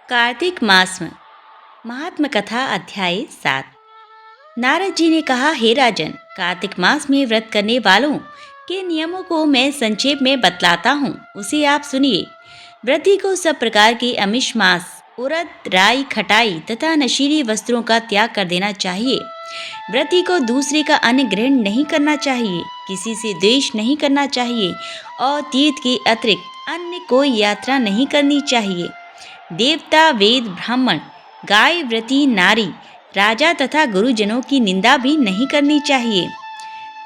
कार्तिक मास में महात्म कथा अध्याय 7। नारद जी ने कहा, हे राजन, कार्तिक मास में व्रत करने वालों के नियमों को मैं संक्षेप में बतलाता हूँ, उसे आप सुनिए। व्रती को सब प्रकार के अमिष मांस, उड़द, राई, खटाई तथा नशीली वस्त्रों का त्याग कर देना चाहिए। व्रती को दूसरे का अन्न ग्रहण नहीं करना चाहिए, किसी से द्वेष नहीं करना चाहिए और तीर्थ के अतिरिक्त अन्य कोई यात्रा नहीं करनी चाहिए। देवता, वेद, ब्राह्मण, गाय, व्रती, नारी, राजा तथा गुरुजनों की निंदा भी नहीं करनी चाहिए।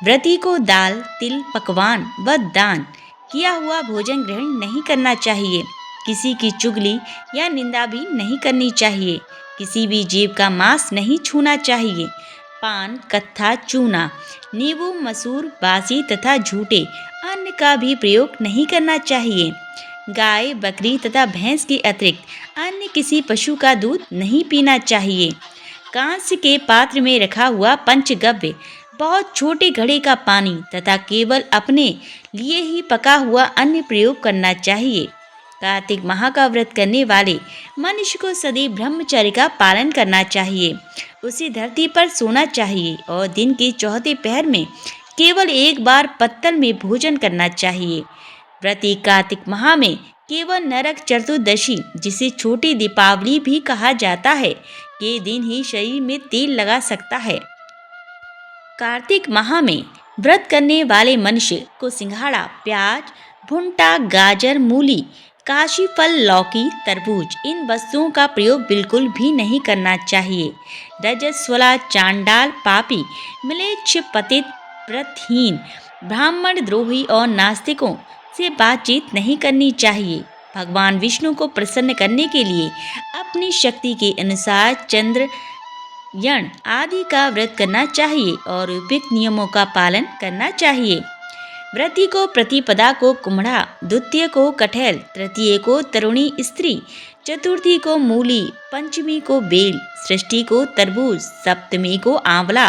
व्रती को दाल, तिल, पकवान व दान किया हुआ भोजन ग्रहण नहीं करना चाहिए। किसी की चुगली या निंदा भी नहीं करनी चाहिए। किसी भी जीव का मांस नहीं छूना चाहिए। पान, कत्था, चूना, नींबू, मसूर, बासी तथा झूठे अन्न का भी प्रयोग नहीं करना चाहिए। गाय, बकरी तथा भैंस के अतिरिक्त अन्य किसी पशु का दूध नहीं पीना चाहिए। कांस्य के पात्र में रखा हुआ पंचगव्य, बहुत छोटे घड़े का पानी तथा केवल अपने लिए ही पका हुआ अन्न प्रयोग करना चाहिए। कार्तिक माह का व्रत करने वाले मनुष्य को सदैव ब्रह्मचर्य का पालन करना चाहिए। उसे धरती पर सोना चाहिए और दिन के चौथे पहर में केवल एक बार पत्तल में भोजन करना चाहिए। व्रती कार्तिक माह में केवल नरक चतुर्दशी, जिसे छोटी दीपावली भी कहा जाता है, के दिन ही शरीर में तेल लगा सकता है। कार्तिक माह में व्रत करने वाले मनुष्य को सिंघाड़ा, प्याज, भुट्टा, गाजर, मूली, काशी फल, लौकी, तरबूज इन वस्तुओं का प्रयोग बिल्कुल भी नहीं करना चाहिए। रजस्वला, चांडाल, पापी, म्लेच्छ, पतित, व्रतहीन, ब्राह्मण द्रोही और नास्तिकों से बातचीत नहीं करनी चाहिए। भगवान विष्णु को प्रसन्न करने के लिए अपनी शक्ति के अनुसार चंद्र, यण आदि का व्रत करना चाहिए और उपयुक्त नियमों का पालन करना चाहिए। व्रती को प्रतिपदा को कुम्हड़ा, द्वितीय को कटहल, तृतीय को तरुणी स्त्री, चतुर्थी को मूली, पंचमी को बेल, षष्ठी को तरबूज, सप्तमी को आंवला,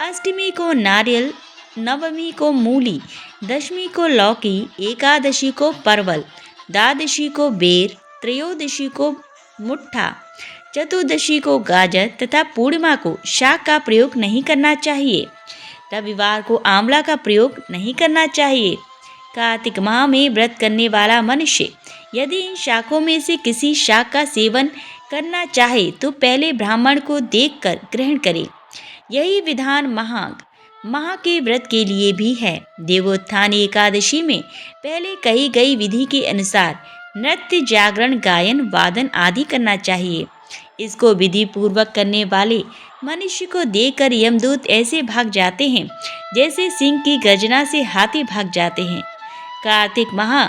अष्टमी को नारियल, नवमी को मूली, दशमी को लौकी, एकादशी को परवल, द्वादशी को बेर, त्रयोदशी को मुट्ठा, चतुर्दशी को गाजर तथा पूर्णिमा को शाक का प्रयोग नहीं करना चाहिए। रविवार को आंवला का प्रयोग नहीं करना चाहिए। कार्तिक माह में व्रत करने वाला मनुष्य यदि इन शाकों में से किसी शाक का सेवन करना चाहे तो पहले ब्राह्मण को देखकर ग्रहण करे। यही विधान माह के व्रत के लिए भी है। देवोत्थानी एकादशी में पहले कही गई विधि के अनुसार नृत्य, जागरण, गायन, वादन आदि करना चाहिए। इसको विधि पूर्वक करने वाले मनुष्य को देखकर यमदूत ऐसे भाग जाते हैं जैसे सिंह की गर्जना से हाथी भाग जाते हैं। कार्तिक माह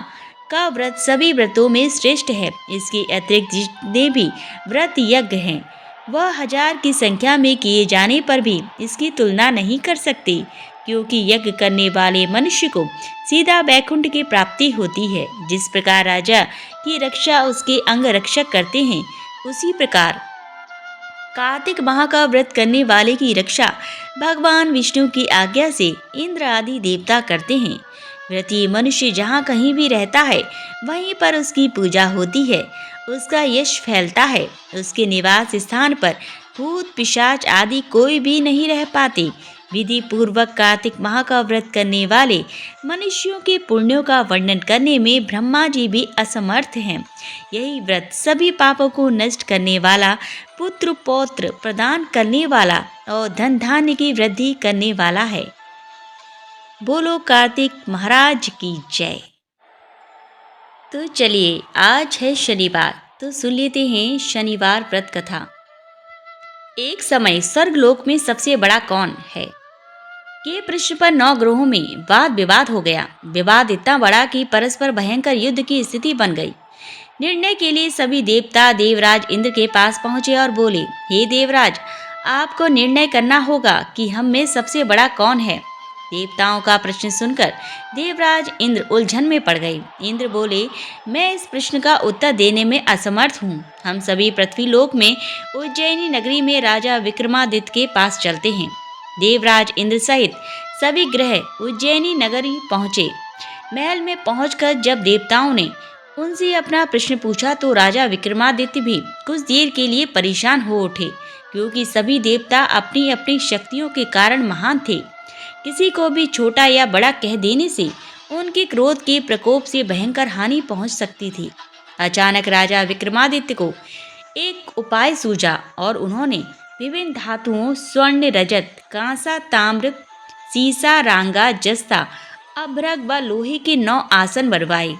का व्रत सभी व्रतों में श्रेष्ठ है। इसके अतिरिक्त जितने भी व्रत यज्ञ हैं वह 1000 की संख्या में किए जाने पर भी इसकी तुलना नहीं कर सकते, क्योंकि यज्ञ करने वाले मनुष्य को सीधा वैकुंठ की प्राप्ति होती है। जिस प्रकार राजा की रक्षा उसके अंग रक्षक करते हैं, उसी प्रकार कार्तिक माह का व्रत करने वाले की रक्षा भगवान विष्णु की आज्ञा से इंद्र आदि देवता करते हैं। व्रती मनुष्य जहाँ कहीं भी रहता है वहीं पर उसकी पूजा होती है, उसका यश फैलता है। उसके निवास स्थान पर भूत, पिशाच आदि कोई भी नहीं रह पाते। विधि पूर्वक कार्तिक माह का व्रत करने वाले मनुष्यों के पुण्यों का वर्णन करने में ब्रह्मा जी भी असमर्थ हैं। यही व्रत सभी पापों को नष्ट करने वाला, पुत्र पौत्र प्रदान करने वाला और धन धान्य की वृद्धि करने वाला है। बोलो कार्तिक महाराज की जय। तो चलिए, आज है शनिवार, तो सुन लेते हैं शनिवार व्रत कथा। एक समय स्वर्गलोक में सबसे बड़ा कौन है के प्रश्न पर 9 ग्रहों में वाद विवाद हो गया। विवाद इतना बड़ा कि परस्पर भयंकर युद्ध की स्थिति बन गई। निर्णय के लिए सभी देवता देवराज इंद्र के पास पहुंचे और बोले, हे देवराज, आपको निर्णय करना होगा कि हम में सबसे बड़ा कौन है। देवताओं का प्रश्न सुनकर देवराज इंद्र उलझन में पड़ गए। इंद्र बोले, मैं इस प्रश्न का उत्तर देने में असमर्थ हूँ। हम सभी पृथ्वीलोक में उज्जैनी नगरी में राजा विक्रमादित्य के पास चलते हैं। देवराज इंद्र सहित सभी ग्रह उज्जैनी नगरी पहुँचे। महल में पहुंचकर जब देवताओं ने उनसे अपना प्रश्न पूछा तो राजा विक्रमादित्य भी कुछ देर के लिए परेशान हो उठे, क्योंकि सभी देवता अपनी अपनी शक्तियों के कारण महान थे। किसी को भी छोटा या बड़ा कह देने से उनके क्रोध के प्रकोप से भयंकर हानि पहुंच सकती थी। अचानक राजा विक्रमादित्य को एक उपाय सूझा और उन्होंने विभिन्न धातुओं स्वर्ण, रजत, कांसा, ताम्र, सीसा, रांगा, जस्ता, अभ्रक व लोहे के 9 आसन बनवाए।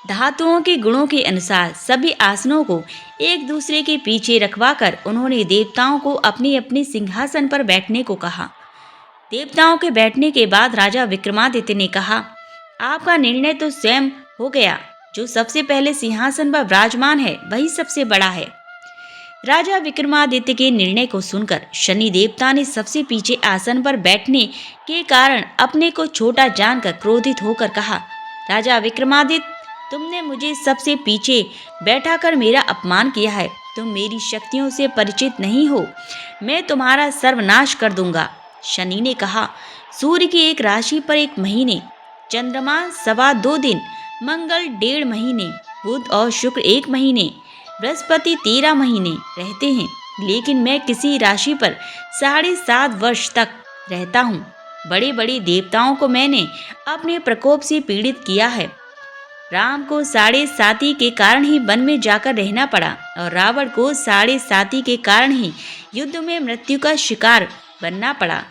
धातुओं के गुणों के अनुसार सभी आसनों को एक दूसरे के पीछे रखवाकर उन्होंने देवताओं को अपने अपने सिंहासन पर बैठने को कहा। देवताओं के बैठने के बाद राजा विक्रमादित्य ने कहा, आपका निर्णय तो स्वयं हो गया। जो सबसे पहले सिंहासन पर विराजमान है वही सबसे बड़ा है। राजा विक्रमादित्य के निर्णय को सुनकर शनि देवता ने सबसे पीछे आसन पर बैठने के कारण अपने को छोटा जानकर क्रोधित होकर कहा, राजा विक्रमादित्य, तुमने मुझे सबसे पीछे बैठाकर मेरा अपमान किया है। तुम मेरी शक्तियों से परिचित नहीं हो। मैं तुम्हारा सर्वनाश कर दूंगा। शनि ने कहा, सूर्य की एक राशि पर 1 महीने, चंद्रमा 2.25 दिन, मंगल 1.5 महीने, बुध और शुक्र 1 महीने, बृहस्पति 13 महीने रहते हैं, लेकिन मैं किसी राशि पर 7.5 वर्ष तक रहता हूँ। बड़े बड़े देवताओं को मैंने अपने प्रकोप से पीड़ित किया है। राम को 7.5 के कारण ही वन में जाकर रहना पड़ा और रावण को 7.5 के कारण ही युद्ध में मृत्यु का शिकार बनना पड़ा।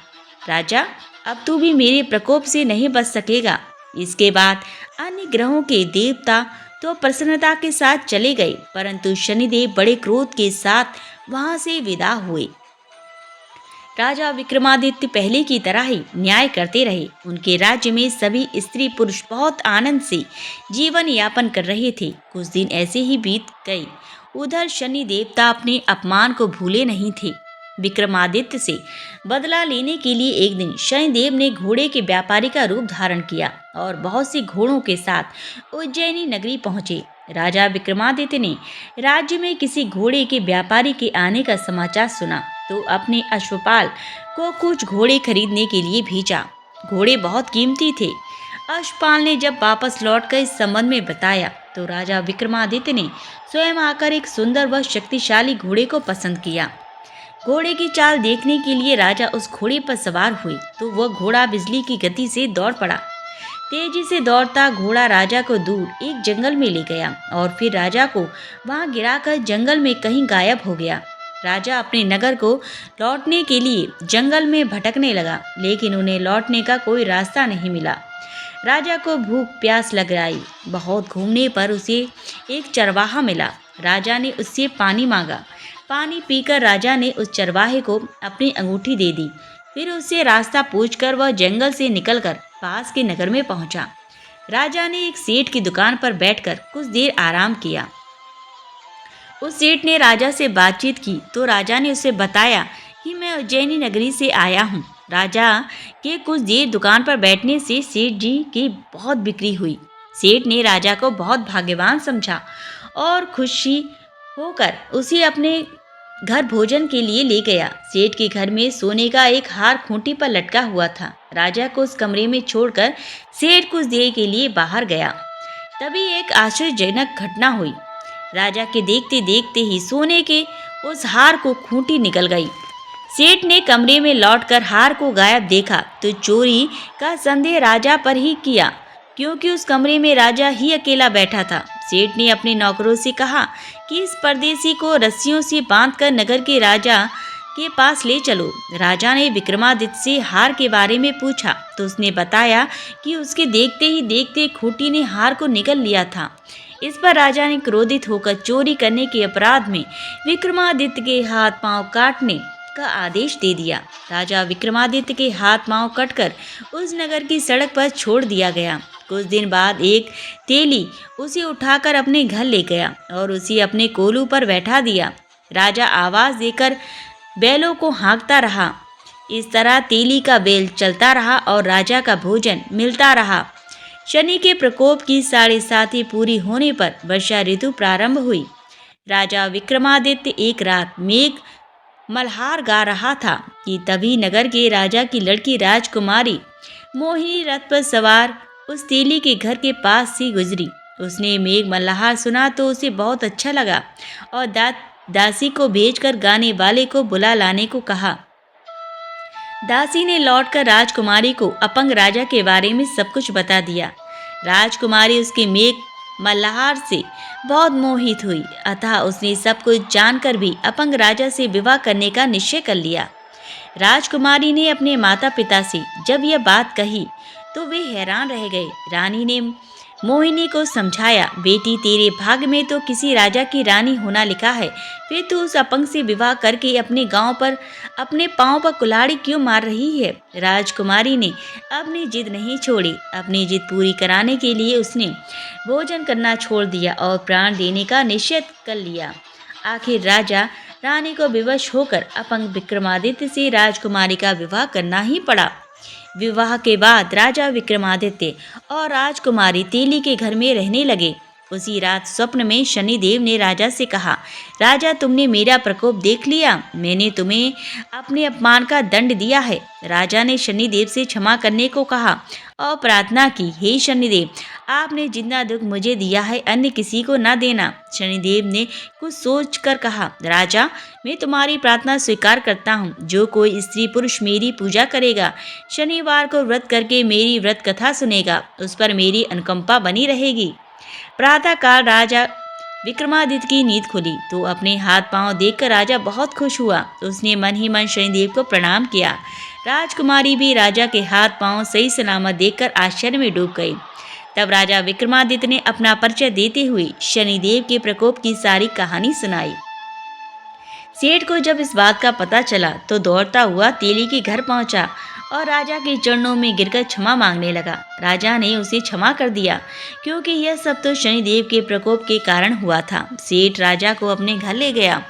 राजा, अब तू भी मेरे प्रकोप से नहीं बच सकेगा। इसके बाद अन्य ग्रहों के देवता तो प्रसन्नता के साथ चले गए, परंतु शनिदेव बड़े क्रोध के साथ वहां से विदा हुए। राजा विक्रमादित्य पहले की तरह ही न्याय करते रहे। उनके राज्य में सभी स्त्री पुरुष बहुत आनंद से जीवन यापन कर रहे थे। कुछ दिन ऐसे ही बीत गए। उधर शनि देवता अपने अपमान को भूले नहीं थे। विक्रमादित्य से बदला लेने के लिए एक दिन शनिदेव ने घोड़े के व्यापारी का रूप धारण किया और बहुत से घोड़ों के साथ उज्जैनी नगरी पहुंचे। राजा विक्रमादित्य ने राज्य में किसी घोड़े के व्यापारी के आने का समाचार सुना तो अपने अश्वपाल को कुछ घोड़े खरीदने के लिए भेजा। घोड़े बहुत कीमती थे। अश्वपाल ने जब वापस लौटकर इस संबंध में बताया तो राजा विक्रमादित्य ने स्वयं आकर एक सुंदर व शक्तिशाली घोड़े को पसंद किया। घोड़े की चाल देखने के लिए राजा उस घोड़े पर सवार हुए तो वह घोड़ा बिजली की गति से दौड़ पड़ा। तेजी से दौड़ता घोड़ा राजा को दूर एक जंगल में ले गया और फिर राजा को वहां गिराकर जंगल में कहीं गायब हो गया। राजा अपने नगर को लौटने के लिए जंगल में भटकने लगा, लेकिन उन्हें लौटने का कोई रास्ता नहीं मिला। राजा को भूख प्यास लग आई। बहुत घूमने पर उसे एक चरवाहा मिला। राजा ने उससे पानी मांगा। पानी पीकर राजा ने उस चरवाहे को अपनी अंगूठी दे दी। फिर उससे रास्ता पूछकर वह जंगल से निकलकर पास के नगर में पहुंचा। राजा ने एक सेठ की दुकान पर बैठकर कुछ देर आराम किया। उस सेठ ने राजा से बातचीत की तो राजा ने उसे बताया कि मैं उज्जैनी नगरी से आया हूँ। राजा के कुछ देर दुकान पर बैठने से सेठ जी की बहुत बिक्री हुई। सेठ ने राजा को बहुत भाग्यवान समझा और खुशी होकर उसे अपने घर भोजन के लिए ले गया। सेठ के घर में सोने का एक हार खूंटी पर लटका हुआ था। राजा को उस कमरे में छोड़कर सेठ कुछ देर के लिए बाहर गया। तभी एक आश्चर्यजनक घटना हुई। राजा के देखते देखते ही सोने के उस हार को खूंटी निकल गई। सेठ ने कमरे में लौटकर हार को गायब देखा तो चोरी का संदेह राजा पर ही किया, क्योंकि उस कमरे में राजा ही अकेला बैठा था। सेठ ने अपने नौकरों से कहा कि इस परदेसी को रस्सियों से बांधकर नगर के राजा के पास ले चलो। राजा ने विक्रमादित्य से हार के बारे में पूछा तो उसने बताया कि उसके देखते ही देखते खूंटी ने हार को निगल लिया था। इस पर राजा ने क्रोधित होकर चोरी करने के अपराध में विक्रमादित्य के हाथ पांव काटने का आदेश दे दिया। राजा विक्रमादित्य के हाथ पांव कटकर उस नगर की सड़क पर छोड़ दिया गया। कुछ दिन बाद एक तेली उसे उठाकर अपने घर ले गया और उसे अपने कोलू पर बैठा दिया। राजा आवाज देकर बैलों को हाँकता रहा। इस तरह तेली का बैल चलता रहा और राजा का भोजन मिलता रहा। शनि के प्रकोप की 7.5 पूरी होने पर वर्षा ऋतु प्रारंभ हुई। राजा विक्रमादित्य एक रात मेघ मल्हार गा रहा था कि तभी नगर के राजा की लड़की राजकुमारी मोहिनी रथ पर सवार उस तेली के घर के पास से गुजरी उसने मेघ मल्हार सुना तो उसे बहुत अच्छा लगा और दासी को भेजकर गाने वाले को बुला लाने को कहा। दासी ने लौटकर राजकुमारी को अपंग राजा के बारे में सब कुछ बता दिया। राजकुमारी उसके मेघ मल्हार से बहुत मोहित हुई, अतः उसने सब कुछ जानकर भी अपंग राजा से विवाह करने का निश्चय कर लिया। राजकुमारी ने अपने माता पिता से जब यह बात कही तो वे हैरान रह गए। रानी ने मोहिनी को समझाया, बेटी तेरे भाग्य में तो किसी राजा की रानी होना लिखा है, फिर तू उस अपंग से विवाह करके अपने गांव पर अपने पांव पर कुल्हाड़ी क्यों मार रही है। राजकुमारी ने अपनी जिद नहीं छोड़ी। अपनी जिद पूरी कराने के लिए उसने भोजन करना छोड़ दिया और प्राण देने का निश्चय कर लिया। आखिर राजा रानी को विवश होकर अपंग विक्रमादित्य से राजकुमारी का विवाह करना ही पड़ा। विवाह के बाद राजा विक्रमादित्य और राजकुमारी तेली के घर में रहने लगे। उसी रात स्वप्न में शनिदेव ने राजा से कहा, राजा तुमने मेरा प्रकोप देख लिया, मैंने तुम्हें अपने अपमान का दंड दिया है। राजा ने शनिदेव से क्षमा करने को कहा और प्रार्थना की, हे शनिदेव, आपने जितना दुख मुझे दिया है अन्य किसी को न देना। शनिदेव ने कुछ सोच कर कहा, राजा मैं तुम्हारी प्रार्थना स्वीकार करता हूँ। जो कोई स्त्री पुरुष मेरी पूजा करेगा, शनिवार को व्रत करके मेरी व्रत कथा सुनेगा, उस पर मेरी अनुकंपा बनी रहेगी। प्रातःकाल राजा विक्रमादित्य की नींद खुली तो अपने हाथ पांव देखकर राजा बहुत खुश हुआ। उसने मन ही मन शनिदेव को प्रणाम किया। राजकुमारी भी राजा के हाथ पांव सही सलामत देखकर आश्चर्य में डूब गई। तब राजा विक्रमादित्य ने अपना परिचय देते हुए शनिदेव के प्रकोप की सारी कहानी सुनाई। सेठ को जब इस बात का पता चला तो दौड़ता हुआ तेली के घर पहुंचा और राजा के चरणों में गिरकर क्षमा मांगने लगा। राजा ने उसे क्षमा कर दिया क्योंकि यह सब तो शनिदेव के प्रकोप के कारण हुआ था। सेठ राजा को अपने घर ले गया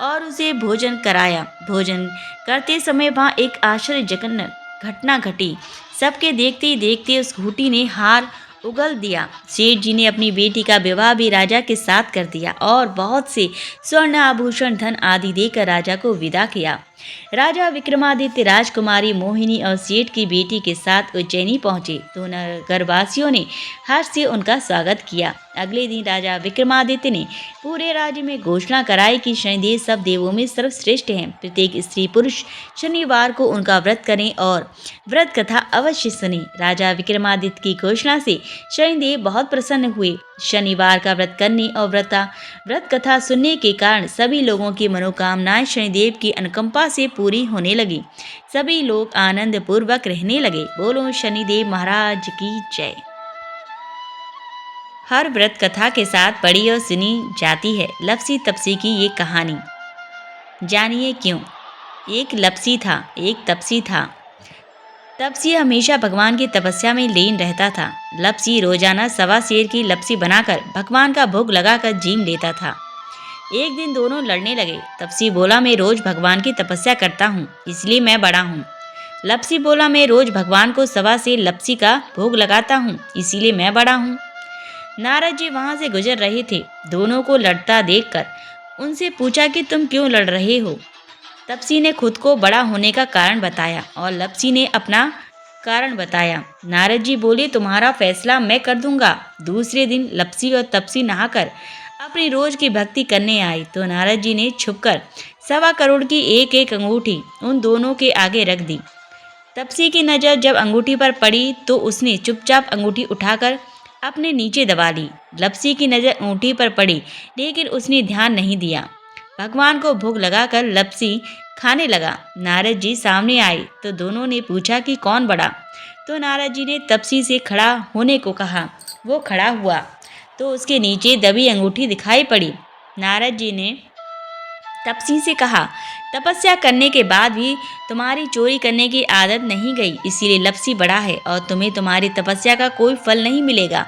और उसे भोजन कराया। भोजन करते समय वहाँ एक आश्चर्यजनक घटना घटी। सबके देखते ही देखते उस घूटी ने हार उगल दिया। सेठ जी ने अपनी बेटी का विवाह भी राजा के साथ कर दिया और बहुत से स्वर्ण आभूषण धन आदि देकर राजा को विदा किया। राजा विक्रमादित्य राजकुमारी मोहिनी और सेठ की बेटी के साथ उज्जैनी पहुंचे तो नगरवासियों ने हर्ष से उनका स्वागत किया। अगले दिन राजा विक्रमादित्य ने पूरे राज्य में घोषणा कराई कि शनिदेव सब देवों में सर्वश्रेष्ठ हैं। प्रत्येक स्त्री पुरुष शनिवार को उनका व्रत करें और व्रत कथा अवश्य सुने। राजा विक्रमादित्य की घोषणा से शनिदेव बहुत प्रसन्न हुए। शनिवार का व्रत करने और व्रत कथा सुनने के कारण सभी लोगों की मनोकामनाएं शनिदेव की अनुकंपा से पूरी होने लगी। सभी लोग आनंद पूर्वक रहने लगे। बोलो शनिदेव महाराज की जय। हर व्रत कथा के साथ पढ़ी और सुनी जाती है लपसी तपसी की ये कहानी। जानिए क्यों। एक लपसी था, एक तपसी था। तपसी हमेशा भगवान की तपस्या में लीन रहता था। लपसी रोजाना सवा सेर की लपसी बनाकर भगवान का भोग लगाकर जीम लेता था। एक दिन दोनों लड़ने लगे। तपसी बोला, मैं रोज भगवान की तपस्या करता हूँ इसलिए मैं बड़ा हूँ। लपसी बोला, मैं रोज भगवान को सवा सेर लपसी का भोग लगाता हूँ इसीलिए मैं बड़ा हूँ। नारद जी वहां से गुजर रहे थे। दोनों को लड़ता देखकर उनसे पूछा कि तुम क्यों लड़ रहे हो। तपसी ने खुद को बड़ा होने का कारण बताया और लपसी ने अपना कारण बताया। नारद जी बोले, तुम्हारा फैसला मैं कर दूंगा। दूसरे दिन लपसी और तपसी नहाकर अपनी रोज की भक्ति करने आई तो नारद जी ने छुपकर 1.25 करोड़ की एक एक अंगूठी उन दोनों के आगे रख दी। तपसी की नज़र जब अंगूठी पर पड़ी तो उसने चुपचाप अंगूठी उठाकर अपने नीचे दबा ली। लपसी की नज़र अंगूठी पर पड़ी लेकिन उसने ध्यान नहीं दिया। भगवान को भोग लगाकर लपसी खाने लगा। नारद जी सामने आए तो दोनों ने पूछा कि कौन बड़ा। तो नारद जी ने तपसी से खड़ा होने को कहा। वो खड़ा हुआ तो उसके नीचे दबी अंगूठी दिखाई पड़ी। नारद जी ने तपसी से कहा, तपस्या करने के बाद भी तुम्हारी चोरी करने की आदत नहीं गई, इसीलिए लपसी बड़ा है और तुम्हें तुम्हारी तपस्या का कोई फल नहीं मिलेगा।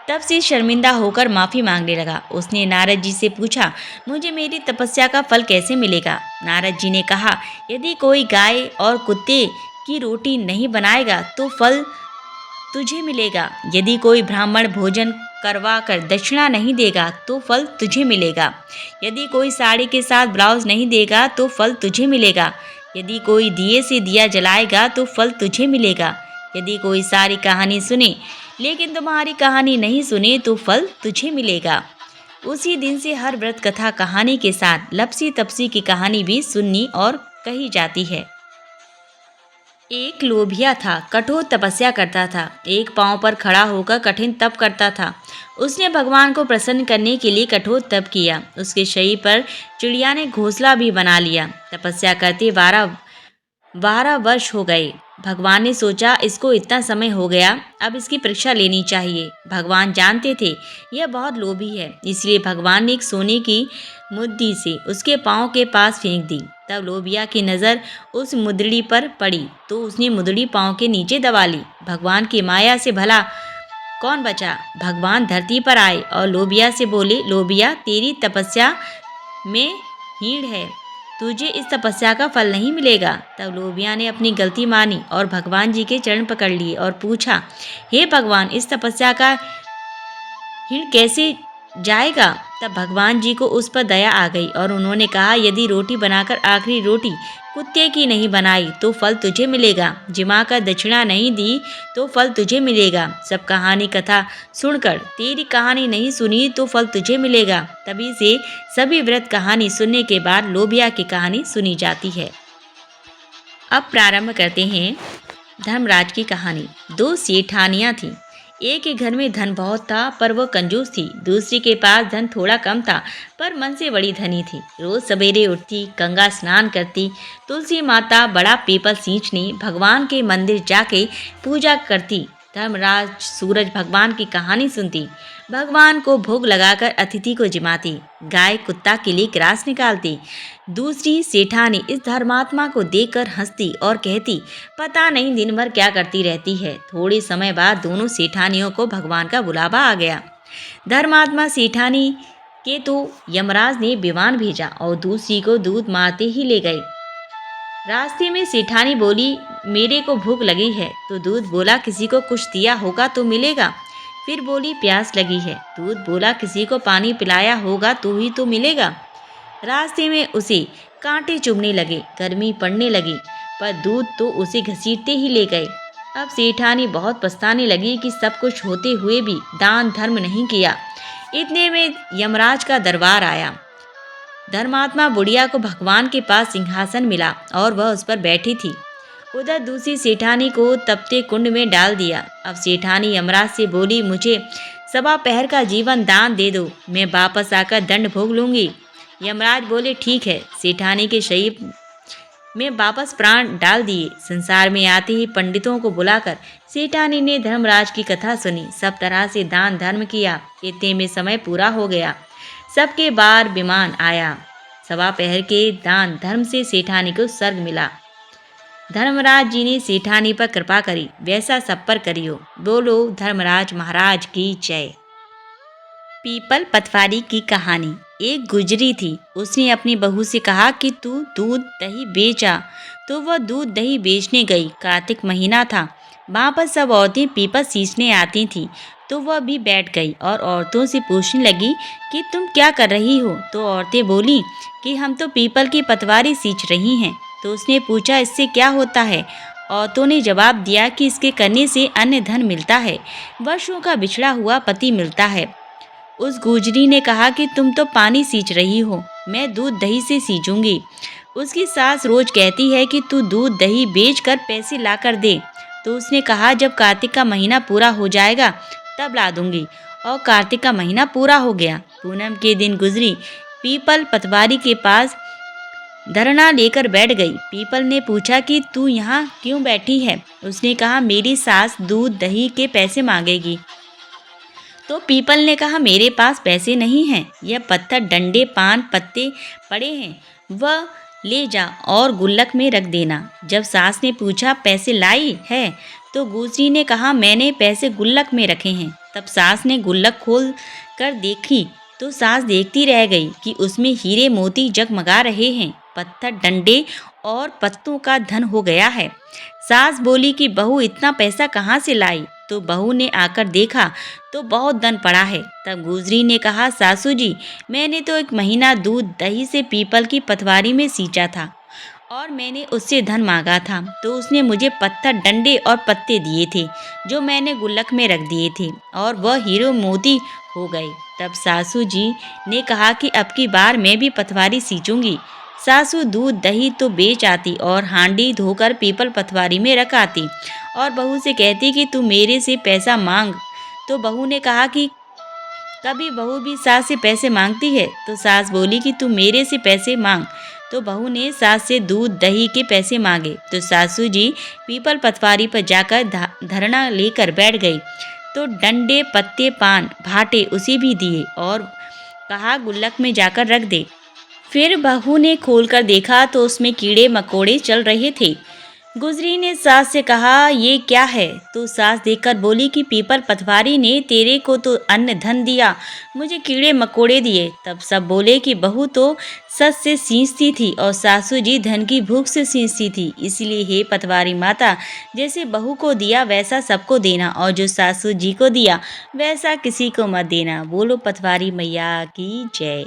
तपसी शर्मिंदा होकर माफ़ी मांगने लगा। उसने नारद जी से पूछा, मुझे मेरी तपस्या का फल कैसे मिलेगा। नारद जी ने कहा, यदि कोई गाय और कुत्ते की रोटी नहीं बनाएगा तो फल तुझे मिलेगा। यदि कोई ब्राह्मण भोजन करवा कर दक्षिणा नहीं देगा तो फल तुझे मिलेगा। यदि कोई साड़ी के साथ ब्लाउज नहीं देगा तो फल तुझे मिलेगा। यदि कोई दिए से दिया जलाएगा तो फल तुझे मिलेगा। यदि कोई सारी कहानी सुने लेकिन तुम्हारी कहानी नहीं सुने तो फल तुझे मिलेगा। उसी दिन से हर व्रत कथा कहानी के साथ लपसी तपसी की कहानी भी सुननी और कही जाती है। एक लोभिया था, कठोर तपस्या करता था। एक पांव पर खड़ा होकर कठिन तप करता था। उसने भगवान को प्रसन्न करने के लिए कठोर तप किया। उसके शरीर पर चिड़िया ने घोंसला भी बना लिया। तपस्या करते 12 वर्ष हो गए। भगवान ने सोचा इसको इतना समय हो गया, अब इसकी परीक्षा लेनी चाहिए। भगवान जानते थे यह बहुत लोभी है, इसलिए भगवान ने एक सोने की मुद्दी से उसके पाँव के पास फेंक दी। तब लोबिया की नज़र उस मुद्दी पर पड़ी तो उसने मुद्दी पाँव के नीचे दबा ली। भगवान की माया से भला कौन बचा। भगवान धरती पर आए और लोबिया से बोले, लोबिया तेरी तपस्या में हीण है, तुझे इस तपस्या का फल नहीं मिलेगा। तब लोबिया ने अपनी गलती मानी और भगवान जी के चरण पकड़ लिए और पूछा, हे भगवान इस तपस्या का हीण कैसे जाएगा। तब भगवान जी को उस पर दया आ गई और उन्होंने कहा, यदि रोटी बनाकर आखिरी रोटी कुत्ते की नहीं बनाई तो फल तुझे मिलेगा। जिमा कर दक्षिणा नहीं दी तो फल तुझे मिलेगा। सब कहानी कथा सुनकर तेरी कहानी नहीं सुनी तो फल तुझे मिलेगा। तभी से सभी व्रत कहानी सुनने के बाद लोबिया की कहानी सुनी जाती है। अब प्रारंभ करते हैं धर्मराज की कहानी। 2 सेठानियाँ थीं। एक के घर में धन बहुत था पर वह कंजूस थी। दूसरी के पास धन थोड़ा कम था पर मन से बड़ी धनी थी। रोज सवेरे उठती, गंगा स्नान करती, तुलसी माता बड़ा पीपल सींचने भगवान के मंदिर जाके पूजा करती। धर्मराज सूरज भगवान की कहानी सुनती, भगवान को भोग लगाकर अतिथि को जिमाती, गाय कुत्ता के लिए ग्रास निकालती। दूसरी सेठानी इस धर्मात्मा को देखकर हंसती और कहती, पता नहीं दिन भर क्या करती रहती है। थोड़े समय बाद दोनों सेठानियों को भगवान का बुलावा आ गया। धर्मात्मा सेठानी के तो यमराज ने विमान भेजा और दूसरी को दूध मारते ही ले गए। रास्ते में सेठानी बोली, मेरे को भूख लगी है। तो दूध बोला, किसी को कुछ दिया होगा तो मिलेगा। फिर बोली, प्यास लगी है। दूध बोला, किसी को पानी पिलाया होगा तो ही तो मिलेगा। रास्ते में उसे कांटे चुभने लगे, गर्मी पड़ने लगी, पर दूध तो उसे घसीटते ही ले गए। अब सेठानी बहुत पछताने लगी कि सब कुछ होते हुए भी दान धर्म नहीं किया। इतने में यमराज का दरबार आया। धर्मात्मा बुढ़िया को भगवान के पास सिंहासन मिला और वह उस पर बैठी थी। उधर दूसरी सेठानी को तपते कुंड में डाल दिया। अब सेठानी यमराज से बोली, मुझे 1.25 पहर का जीवन दान दे दो, मैं वापस आकर दंड भोग लूंगी। यमराज बोले, ठीक है। सेठानी के शरीर में वापस प्राण डाल दिए। संसार में आते ही पंडितों को बुलाकर सेठानी ने धर्मराज की कथा सुनी, सब तरह से दान धर्म किया। इतने में समय पूरा हो गया। सबके बार विमान आया। 1.25 पहर के दान धर्म से सेठानी को स्वर्ग मिला। धर्मराज जी ने सेठानी पर कृपा करी, वैसा सब पर करियो। बोलो धर्मराज महाराज की जय। पीपल पतवारी की कहानी। एक गुजरी थी, उसने अपनी बहू से कहा कि तू दूध दही बेचा। तो वह दूध दही बेचने गई। कार्तिक महीना था, वहाँ पर सब औरतें पीपल सींचने आती थीं। तो वह भी बैठ गई और औरतों से पूछने लगी कि तुम क्या कर रही हो। तो औरतें बोली कि हम तो पीपल की पतवारी सींच रही हैं। तो उसने पूछा, इससे क्या होता है। औरतों ने जवाब दिया कि इसके करने से अन्य धन मिलता है, वर्षों का बिछड़ा हुआ पति मिलता है। उस गुजरी ने कहा कि तुम तो पानी सींच रही हो, मैं दूध दही से सींचूंगी। उसकी सास रोज कहती है कि तू दूध दही बेच कर पैसे ला कर दे। तो उसने कहा, जब कार्तिक का महीना पूरा हो जाएगा तब ला दूंगी। और कार्तिक का महीना पूरा हो गया। पूनम के दिन गुजरी पीपल पतवारी के पास धरना लेकर बैठ गई। पीपल ने पूछा कि तू यहाँ क्यों बैठी है। उसने कहा, मेरी सास दूध दही के पैसे मांगेगी। तो पीपल ने कहा, मेरे पास पैसे नहीं हैं, यह पत्थर डंडे पान पत्ते पड़े हैं, वह ले जा और गुल्लक में रख देना। जब सास ने पूछा, पैसे लाई है। तो गुजरी ने कहा, मैंने पैसे गुल्लक में रखे हैं। तब सास ने गुल्लक खोल कर देखी तो सास देखती रह गई कि उसमें हीरे मोती जगमगा रहे हैं, पत्थर डंडे और पत्तों का धन हो गया है। सास बोली कि बहू इतना पैसा कहाँ से लाई। तो बहू ने आकर देखा तो बहुत धन पड़ा है। तब गुजरी ने कहा, सासू जी, मैंने तो 1 महीना दूध दही से पीपल की पतवारी में सींचा था और मैंने उससे धन मांगा था तो उसने मुझे पत्थर, डंडे और पत्ते दिए थे जो मैंने गुल्लक में रख दिए थे और वह हीरो मोती हो गए। तब सासू जी ने कहा कि अब की बार मैं भी पटवारी सींचूंगी। सासू दूध दही तो बेच आती और हांडी धोकर पीपल पटवारी में रख आती और बहू से कहती कि तू मेरे से पैसा मांग। तो बहू ने कहा कि कभी बहू भी सास से पैसे मांगती है? तो सास बोली कि तू मेरे से पैसे मांग। तो बहू ने सास से दूध दही के पैसे मांगे तो सासू जी पीपल पटवारी पर जाकर धरना लेकर बैठ गई। तो डंडे, पत्ते, पान, भाटे उसे भी दिए और कहा गुल्लक में जाकर रख दे। फिर बहू ने खोलकर देखा तो उसमें कीड़े मकोड़े चल रहे थे। गुजरी ने सास से कहा ये क्या है? तो सास देखकर बोली कि पीपल पटवारी ने तेरे को तो अन्न धन दिया, मुझे कीड़े मकोड़े दिए। तब सब बोले कि बहू तो सच से सींचती थी और सासू जी धन की भूख से सींचती थी। इसलिए हे पटवारी माता, जैसे बहू को दिया वैसा सबको देना और जो सासू जी को दिया वैसा किसी को मत देना। बोलो पटवारी मैया की जय।